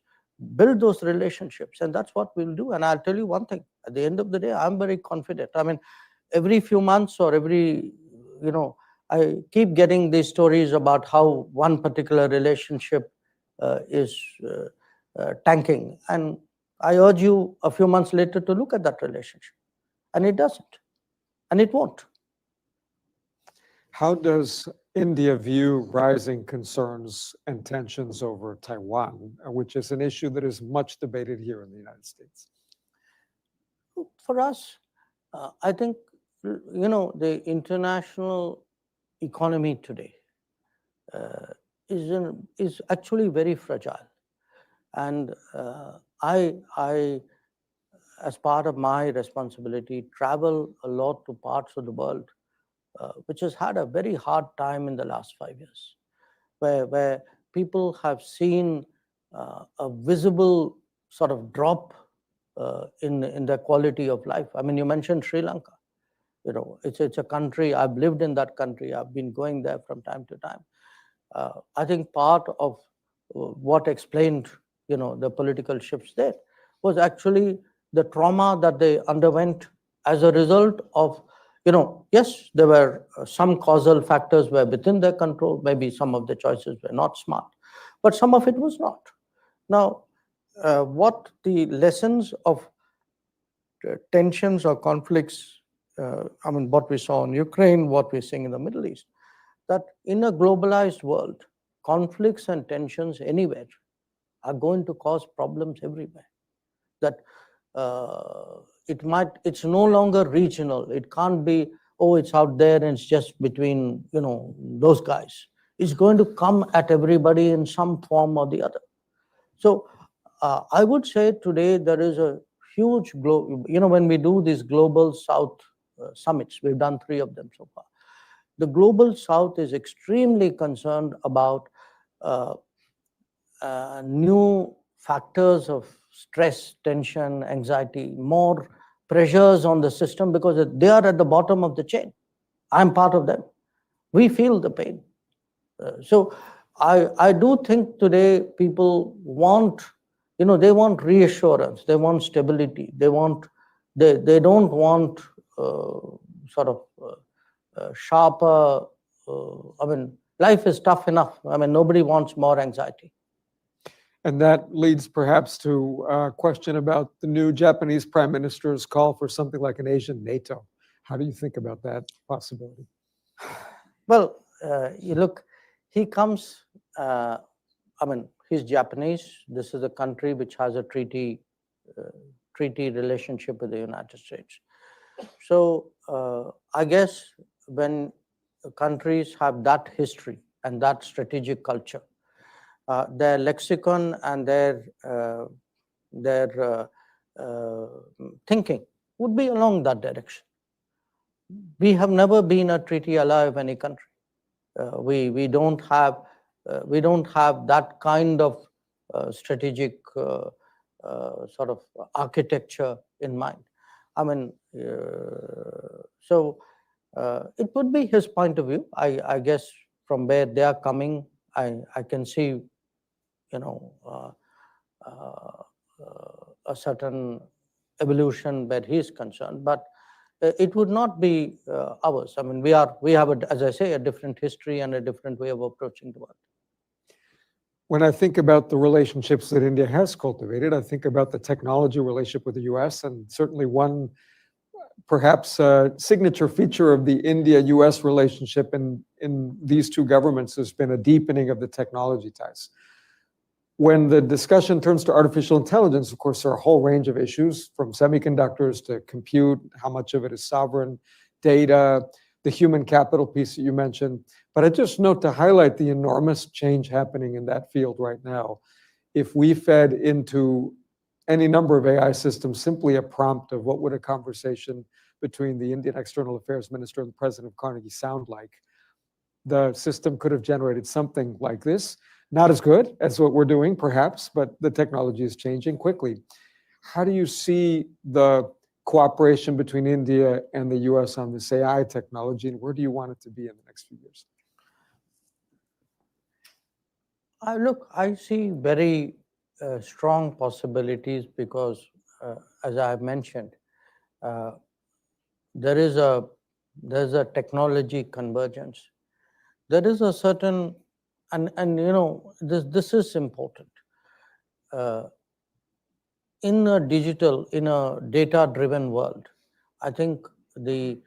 build those relationships, and that's what we'll do. And I'll tell you one thing, at the end of the day, I'm very confident. I mean, every few months or every, I keep getting these stories about how one particular relationship is tanking. And I urge you a few months later to look at that relationship. And it doesn't. And it won't. How does India view rising concerns and tensions over Taiwan, which is an issue that is much debated here in the United States? For us, I think, the international economy today is actually very fragile. And I, as part of my responsibility, travel a lot to parts of the world which has had a very hard time in the last 5 years, where people have seen a visible sort of drop in their quality of life. I mean, you mentioned Sri Lanka. It's a country, I've lived in that country, I've been going there from time to time. I think part of what explained, the political shifts there was actually the trauma that they underwent as a result of, yes, there were some causal factors were within their control. Maybe some of the choices were not smart, but some of it was not. Now, what the lessons of tensions or conflicts, what we saw in Ukraine, what we're seeing in the Middle East, that in a globalized world, conflicts and tensions anywhere are going to cause problems everywhere. That it's no longer regional. It can't be, it's out there and it's just between, those guys. It's going to come at everybody in some form or the other. So I would say today there is a huge, when we do these Global South summits, we've done 3 of them so far. The Global South is extremely concerned about new factors of stress, tension, anxiety, more pressures on the system because they are at the bottom of the chain. I'm part of them. We feel the pain. So I do think today people want, they want reassurance, they want stability, they don't want sort of sharper, life is tough enough. Nobody wants more anxiety. And that leads perhaps to a question about the new Japanese Prime Minister's call for something like an Asian NATO. How do you think about that possibility? Well, you look, he comes, he's Japanese. This is a country which has a treaty relationship with the United States. So I guess when countries have that history and that strategic culture, their lexicon and their thinking would be along that direction. We have never been a treaty ally of any country. We don't have that kind of strategic sort of architecture in mind. So it would be his point of view. I guess from where they are coming, I can see, a certain evolution where he is concerned, but it would not be ours. We have, as I say, a different history and a different way of approaching the world. When I think about the relationships that India has cultivated, I think about the technology relationship with the US, and certainly one perhaps signature feature of the India-US relationship in these 2 governments has been a deepening of the technology ties. When the discussion turns to artificial intelligence, of course, there are a whole range of issues, from semiconductors to compute, how much of it is sovereign, data, the human capital piece that you mentioned. But I just note to highlight the enormous change happening in that field right now. If we fed into any number of AI systems simply a prompt of what would a conversation between the Indian External Affairs Minister and the President of Carnegie sound like, the system could have generated something like this. Not as good as what we're doing, perhaps, but the technology is changing quickly. How do you see the cooperation between India and the US on this AI technology, and where do you want it to be in the next few years? I see very strong possibilities because, as I have mentioned, uh, there's a technology convergence. There is a certain, and this is important. In a data-driven world, I think the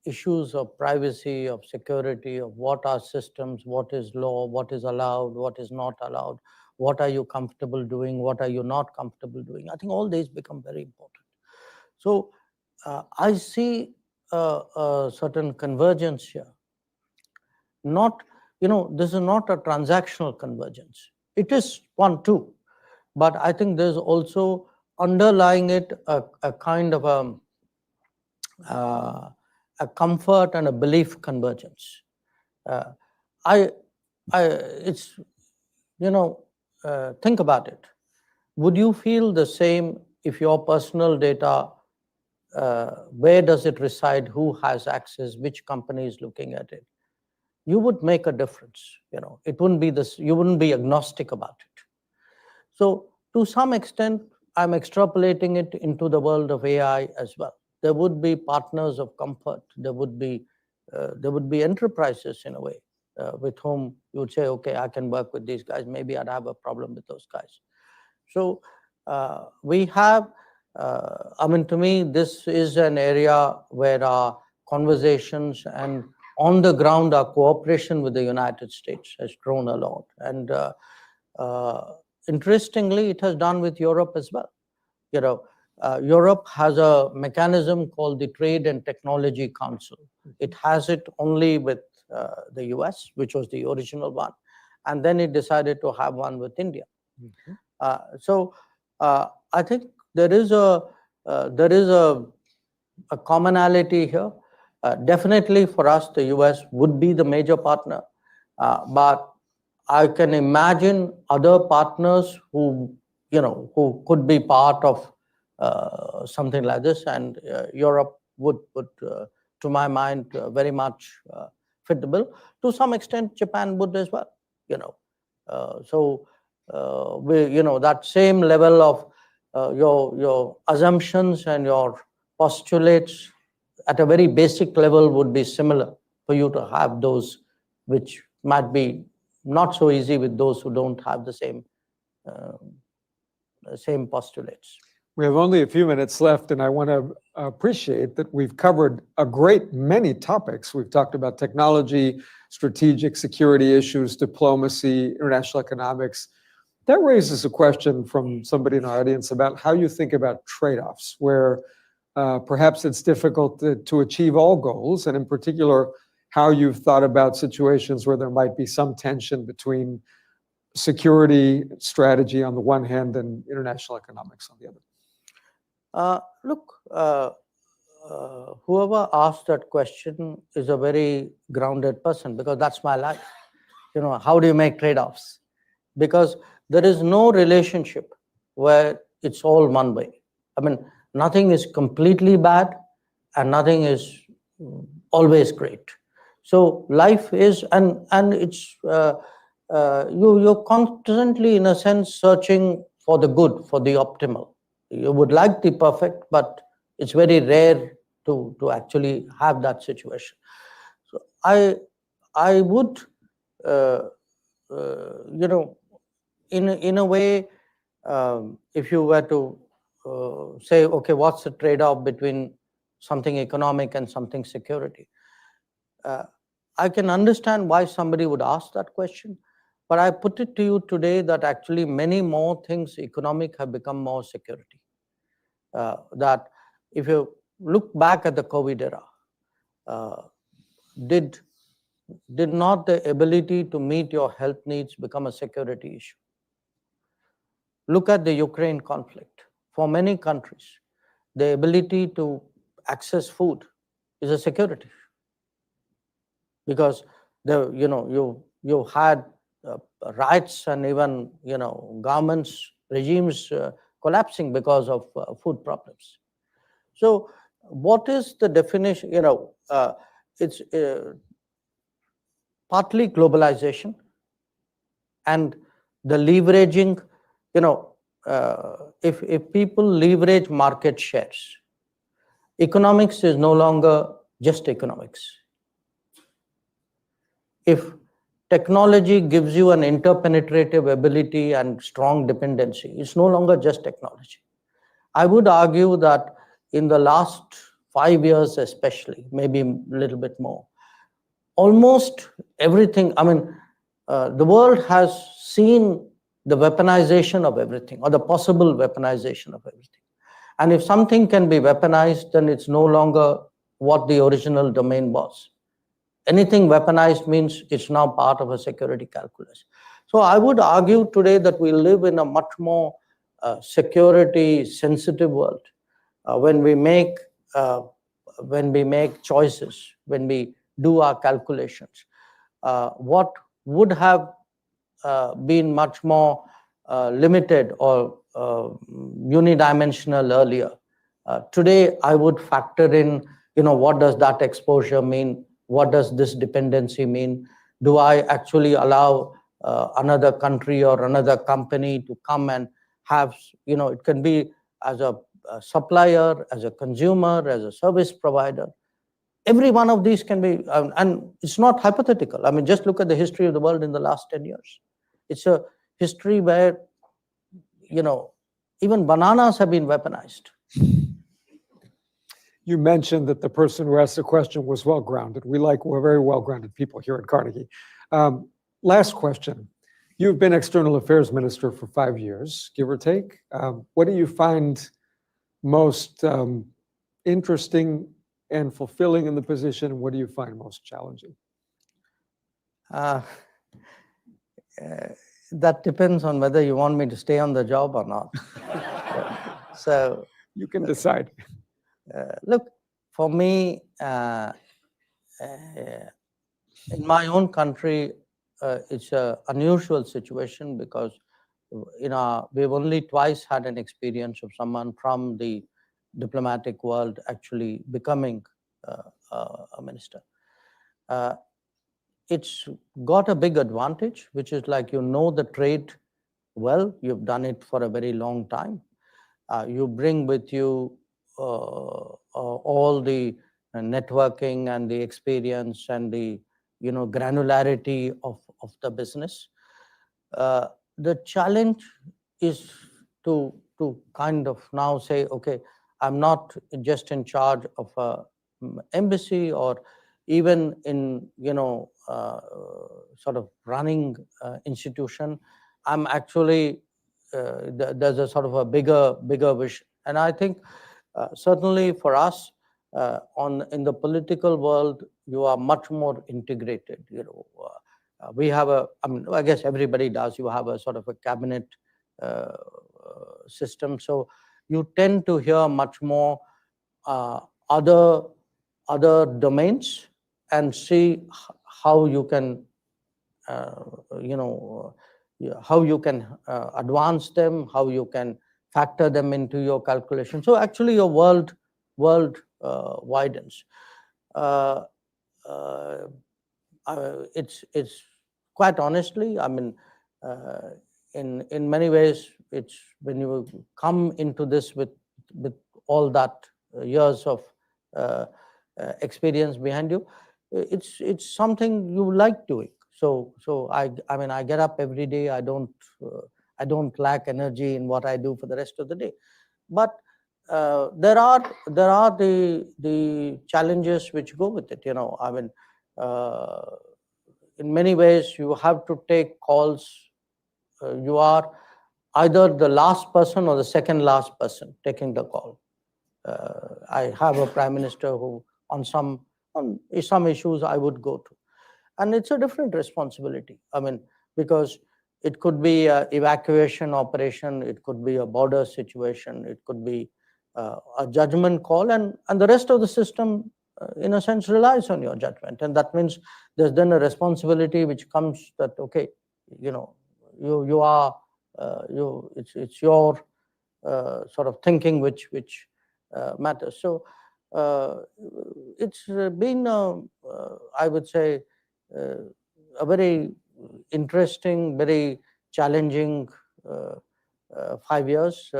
issues of privacy, of security, of what are systems, what is law, what is allowed, what is not allowed, what are you comfortable doing, what are you not comfortable doing, I think all these become very important. So I see a certain convergence here. This is not a transactional convergence. It is one too, but I think there's also underlying it a kind of a comfort and a belief convergence. It's, think about it. Would you feel the same if your personal data, where does it reside, who has access, which company is looking at it? You would make a difference. It wouldn't be this, you wouldn't be agnostic about it. So to some extent, I'm extrapolating it into the world of AI as well. There would be partners of comfort. There would be enterprises in a way with whom you would say, okay, I can work with these guys. Maybe I'd have a problem with those guys. So we have, to me, this is an area where our conversations and on the ground, our cooperation with the United States has grown a lot. And interestingly, it has done with Europe as well. Europe has a mechanism called the Trade and Technology Council. It has it only with the US, which was the original one, and then it decided to have one with India. So I think there is a commonality here. Definitely for us, the US would be the major partner, but I can imagine other partners who could be part of something like this, and Europe would to my mind, very much fit the bill. To some extent, Japan would as well. So that same level of your assumptions and your postulates at a very basic level would be similar for you to have those, which might be not so easy with those who don't have the same postulates. We have only a few minutes left, and I want to appreciate that we've covered a great many topics. We've talked about technology, strategic security issues, diplomacy, international economics. That raises a question from somebody in our audience about how you think about trade-offs, where perhaps it's difficult to achieve all goals, and in particular, how you've thought about situations where there might be some tension between security strategy on the one hand and international economics on the other. Whoever asked that question is a very grounded person, because that's my life. How do you make trade-offs? Because there is no relationship where it's all one way. Nothing is completely bad and nothing is always great. So life is, and it's, you're constantly, in a sense, searching for the good, for the optimal. You would like the perfect, but it's very rare to actually have that situation. So I would, in a way, if you were to say, okay, what's the trade-off between something economic and something security? I can understand why somebody would ask that question, but I put it to you today that actually many more things economic have become more security. That if you look back at the COVID era, did not the ability to meet your health needs become a security issue? Look at the Ukraine conflict. For many countries, the ability to access food is a security issue, because you had riots and even governments, regimes collapsing because of food problems. So what is the definition? It's partly globalization and the leveraging. If people leverage market shares, economics is no longer just economics. If technology gives you an interpenetrative ability and strong dependency, it's no longer just technology. I would argue that in the last 5 years especially, maybe a little bit more, almost everything, the world has seen the weaponization of everything, or the possible weaponization of everything. And if something can be weaponized, then it's no longer what the original domain was. Anything weaponized means it's now part of a security calculus. So I would argue today that we live in a much more security sensitive world. When we make choices, when we do our calculations, what would have been much more limited or unidimensional earlier, today I would factor in, what does that exposure mean? What does this dependency mean? Do I actually allow another country or another company to come and have, it can be as a supplier, as a consumer, as a service provider. Every one of these can be, and it's not hypothetical. Just look at the history of the world in the last 10 years. It's a history where, even bananas have been weaponized. You mentioned that the person who asked the question was well-grounded. We're very well-grounded people here at Carnegie. Last question. You've been External Affairs Minister for 5 years, give or take. What do you find most interesting and fulfilling in the position? What do you find most challenging? That depends on whether you want me to stay on the job or not. So you can decide. Look, for me, in my own country, it's an unusual situation because we've only twice had an experience of someone from the diplomatic world actually becoming a minister. It's got a big advantage, which is like the trade well, you've done it for a very long time. You bring with you all the networking and the experience and the granularity of the business. The challenge is to kind of now say, okay, I'm not just in charge of an embassy or even in sort of running institution. I'm actually there's a sort of a bigger vision, and I think certainly for us in the political world, you are much more integrated. We have I guess everybody does. You have a sort of a cabinet system, so you tend to hear much more other domains and see how you can how you can advance them, how you can factor them into your calculation. So actually your world widens. It's quite honestly, in many ways, it's when you come into this with all that years of experience behind you, it's something you like doing. So I get up every day. I don't lack energy in what I do for the rest of the day. But there are the challenges which go with it. In many ways, you have to take calls. You are either the last person or the second last person taking the call. I have a prime minister who on some issues I would go to. And it's a different responsibility. Because it could be an evacuation operation, it could be a border situation, it could be a judgment call, and the rest of the system, in a sense, relies on your judgment. And that means there's then a responsibility which comes that, okay, it's your sort of thinking which matters. So it's been, I would say, a very interesting, very challenging 5 years.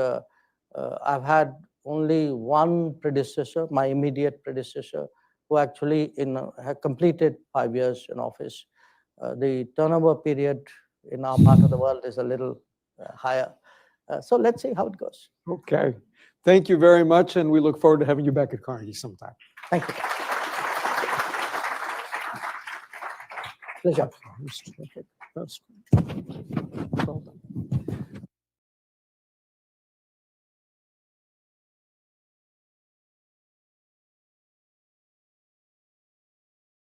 I've had only one predecessor, my immediate predecessor, who actually had completed 5 years in office. The turnover period in our part of the world is a little higher. So let's see how it goes. Okay. Thank you very much, and we look forward to having you back at Carnegie sometime. Thank you. Pleasure. That's well done.